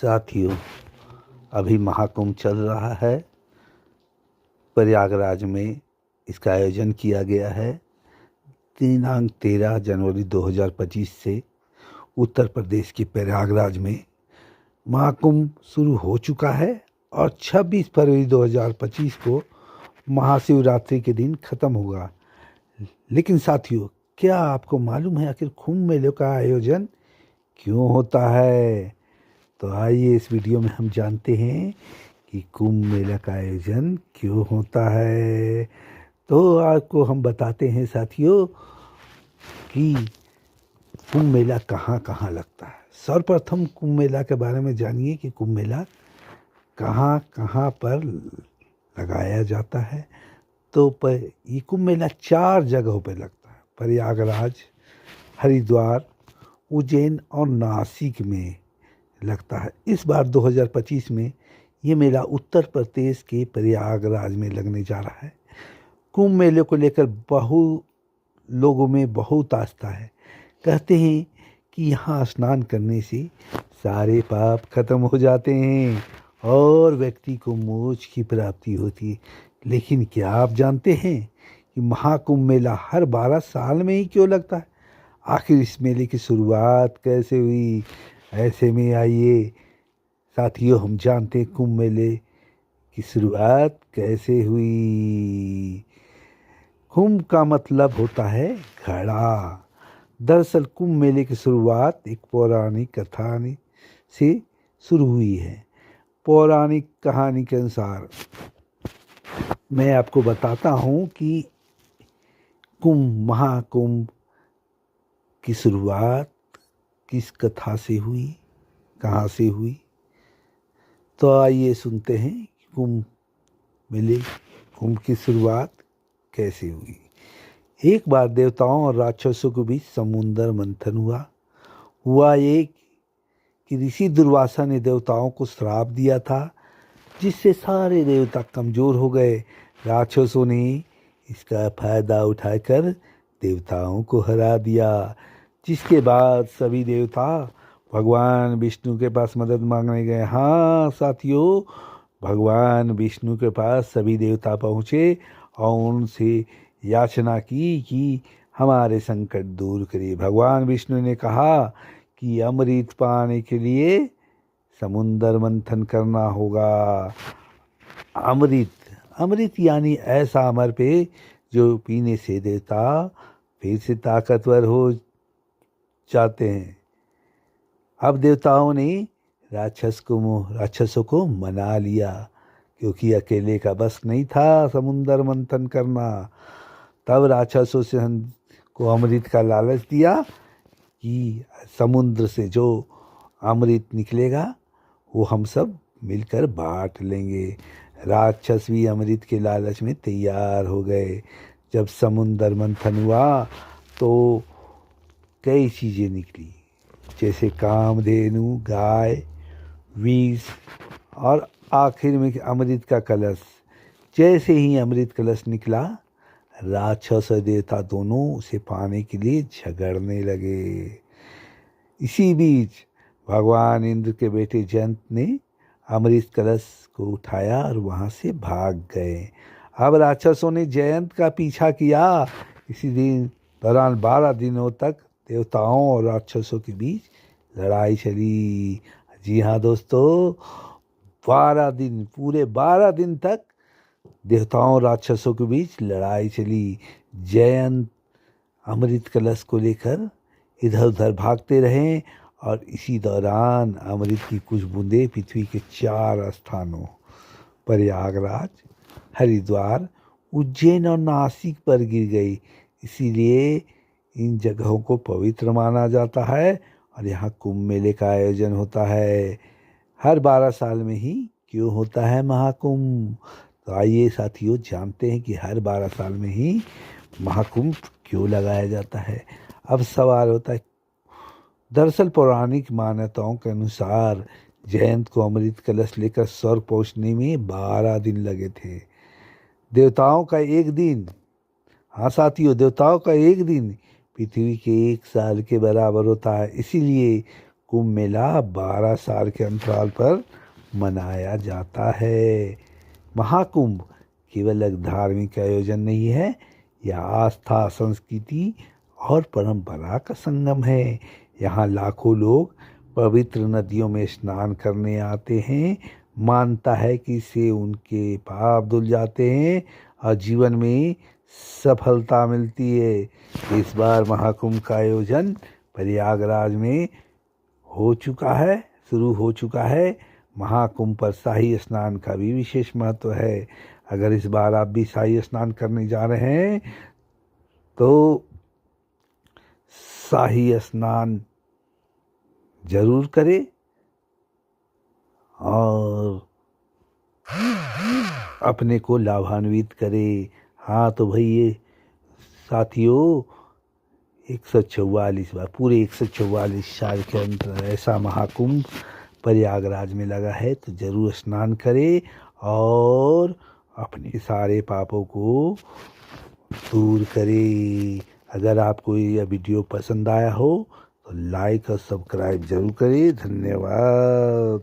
साथियों, अभी महाकुंभ चल रहा है। प्रयागराज में इसका आयोजन किया गया है। दिनांक 13 जनवरी 2025 से उत्तर प्रदेश के प्रयागराज में महाकुंभ शुरू हो चुका है और 26 फरवरी 2025 को महाशिवरात्रि के दिन ख़त्म होगा। लेकिन साथियों, क्या आपको मालूम है आखिर कुंभ मेले का आयोजन क्यों होता है? तो आइए इस वीडियो में हम जानते हैं कि कुंभ मेला का आयोजन क्यों होता है। तो आपको हम बताते हैं साथियों कि कुंभ मेला कहाँ कहाँ लगता है। सर्वप्रथम कुंभ मेला के बारे में जानिए कि कुंभ मेला कहाँ कहाँ पर लगाया जाता है। तो ये कुंभ मेला 4 जगहों पर लगता है: प्रयागराज, हरिद्वार, उज्जैन और नासिक में लगता है। इस बार 2025 में ये मेला उत्तर प्रदेश के प्रयागराज में लगने जा रहा है। कुंभ मेले को लेकर लोगों में बहुत आस्था है। कहते हैं कि यहाँ स्नान करने से सारे पाप खत्म हो जाते हैं और व्यक्ति को मोक्ष की प्राप्ति होती है। लेकिन क्या आप जानते हैं कि महाकुंभ मेला हर 12 साल में ही क्यों लगता है? आखिर इस मेले की शुरुआत कैसे हुई? ऐसे में आइए साथियों हम जानते हैं कुंभ मेले की शुरुआत कैसे हुई। कुंभ का मतलब होता है घड़ा। दरअसल कुंभ मेले की शुरुआत एक पौराणिक कहानी से शुरू हुई है। पौराणिक कहानी के अनुसार मैं आपको बताता हूँ कि महाकुंभ की शुरुआत किस कथा से हुई, कहाँ से हुई। तो आइए सुनते हैं कुंभ की शुरुआत कैसे हुई। एक बार देवताओं और राक्षसों के बीच समुद्र मंथन हुआ ये कि ऋषि दुर्वासा ने देवताओं को श्राप दिया था, जिससे सारे देवता कमजोर हो गए। राक्षसों ने इसका फायदा उठाकर देवताओं को हरा दिया, जिसके बाद सभी देवता भगवान विष्णु के पास मदद मांगने गए। हाँ साथियों, भगवान विष्णु के पास सभी देवता पहुँचे और उनसे याचना की कि हमारे संकट दूर करिए। भगवान विष्णु ने कहा कि अमृत पाने के लिए समुद्र मंथन करना होगा। अमृत यानी ऐसा अमर पेय जो पीने से देवता फिर से ताकतवर हो जाते हैं। अब देवताओं ने राक्षसों को मना लिया, क्योंकि अकेले का बस नहीं था समुद्र मंथन करना। तब राक्षसों से को अमृत का लालच दिया कि समुद्र से जो अमृत निकलेगा वो हम सब मिलकर बांट लेंगे। राक्षस भी अमृत के लालच में तैयार हो गए। जब समुद्र मंथन हुआ तो कई चीज़ें निकली, जैसे कामधेनु, गाय, विष और आखिर में अमृत का कलश। जैसे ही अमृत कलश निकला, राक्षस और देवता दोनों उसे पाने के लिए झगड़ने लगे। इसी बीच भगवान इंद्र के बेटे जयंत ने अमृत कलश को उठाया और वहाँ से भाग गए। अब राक्षसों ने जयंत का पीछा किया। इसी दौरान 12 दिनों तक देवताओं और राक्षसों के बीच लड़ाई चली। जी हाँ दोस्तों, 12 दिन, पूरे 12 दिन तक देवताओं और राक्षसों के बीच लड़ाई चली। जयंत अमृत कलश को लेकर इधर उधर भागते रहे और इसी दौरान अमृत की कुछ बूंदें पृथ्वी के 4 स्थानों प्रयागराज, हरिद्वार, उज्जैन और नासिक पर गिर गई। इसीलिए इन जगहों को पवित्र माना जाता है और यहाँ कुंभ मेले का आयोजन होता है। हर 12 साल में ही क्यों होता है महाकुंभ? तो आइए साथियों जानते हैं कि हर 12 साल में ही महाकुंभ क्यों लगाया जाता है। अब सवाल होता है, दरअसल पौराणिक मान्यताओं के अनुसार जयंत को अमृत कलश लेकर स्वर्ग पहुँचने में 12 दिन लगे थे। देवताओं का एक दिन, हाँ साथियों, देवताओं का एक दिन पृथ्वी के 1 साल के बराबर होता है। इसीलिए कुंभ मेला 12 साल के अंतराल पर मनाया जाता है। महाकुंभ केवल एक धार्मिक आयोजन नहीं है, यह आस्था, संस्कृति और परंपरा का संगम है। यहाँ लाखों लोग पवित्र नदियों में स्नान करने आते हैं। मानता है कि इससे उनके पाप धुल जाते हैं और जीवन में सफलता मिलती है। इस बार महाकुंभ का आयोजन प्रयागराज में शुरू हो चुका है। महाकुंभ पर शाही स्नान का भी विशेष महत्व है। अगर इस बार आप भी शाही स्नान करने जा रहे हैं तो शाही स्नान जरूर करें और अपने को लाभान्वित करें। हाँ तो भाई ये साथियों 144 बार, पूरे 144 साल के अंतर ऐसा महाकुंभ प्रयागराज में लगा है, तो जरूर स्नान करें और अपने सारे पापों को दूर करें। अगर आपको यह वीडियो पसंद आया हो तो लाइक और सब्सक्राइब जरूर करें। धन्यवाद।